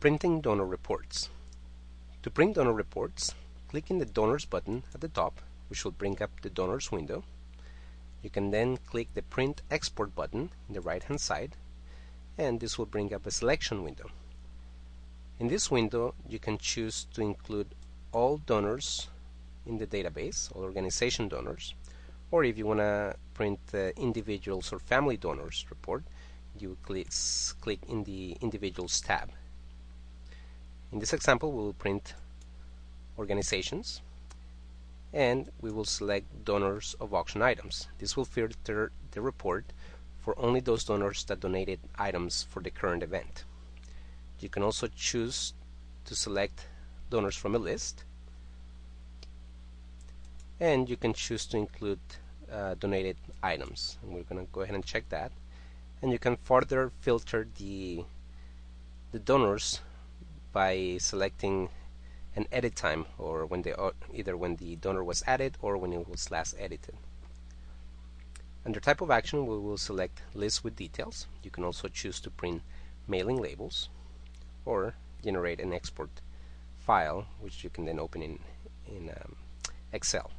Printing donor reports. To print donor reports, click in the Donors button at the top, which will bring up the Donors window. You can then click the Print Export button in the right hand side, and this will bring up a selection window. In this window, you can choose to include all donors in the database, all organization donors, or if you want to print individuals or family donors report, you click in the Individuals tab. In this example, we will print organizations, and we will select donors of auction items. This will filter the report for only those donors that donated items for the current event. You can also choose to select donors from a list, and you can choose to include donated items, and we're going to go ahead and check that. And you can further filter the donors by selecting an edit time, or when they either when the donor was added or when it was last edited. Under type of action, we will select list with details. You can also choose to print mailing labels or generate an export file, which you can then open in Excel.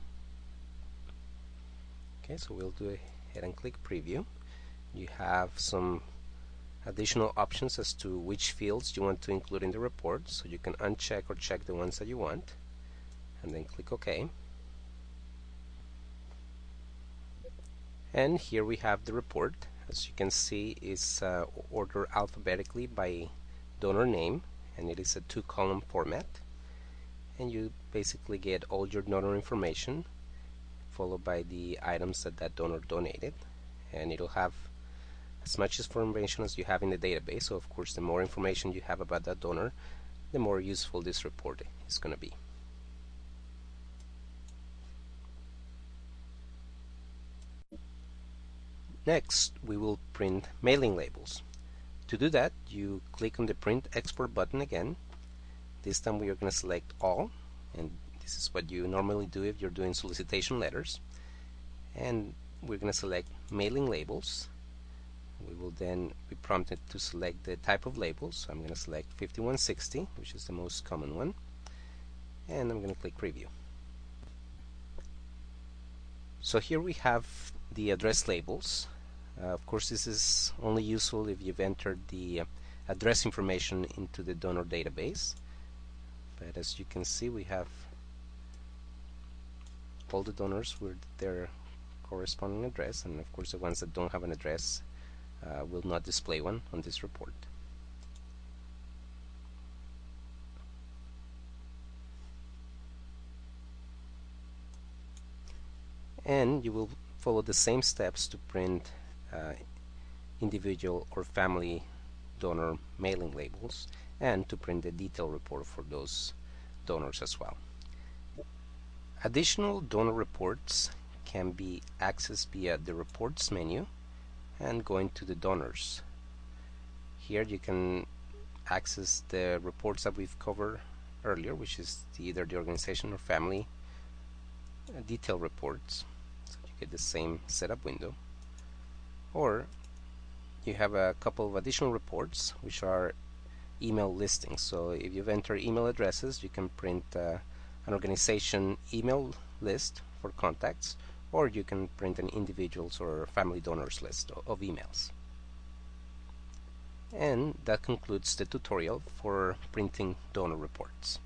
Okay, so we'll go ahead and click preview. You have some additional options as to which fields you want to include in the report, so you can uncheck or check the ones that you want, and then click OK. And here we have the report. As you can see, it's ordered alphabetically by donor name, and it is a 2-column format, and you basically get all your donor information followed by the items that donor donated, and it'll have as much information as you have in the database. So of course, the more information you have about that donor, the more useful this report is going to be. Next, we will print mailing labels. To do that, you click on the Print Export button again. This time we are going to select all, and this is what you normally do if you're doing solicitation letters. And we're going to select mailing labels. We will then be prompted to select the type of labels. So I'm going to select 5160, which is the most common one, and I'm going to click preview. So here we have the address labels. Of course, this is only useful if you've entered the address information into the donor database. But as you can see, we have all the donors with their corresponding address, and of course the ones that don't have an address will not display one on this report. And you will follow the same steps to print individual or family donor mailing labels, and to print the detail report for those donors as well. Additional donor reports can be accessed via the Reports menu and going to the Donors. Here you can access the reports that we've covered earlier, which is either the organization or family detail reports. So you get the same setup window. Or you have a couple of additional reports which are email listings. So if you've entered email addresses, you can print an organization email list for contacts, or you can print an individuals or family donors list of emails. And that concludes the tutorial for printing donor reports.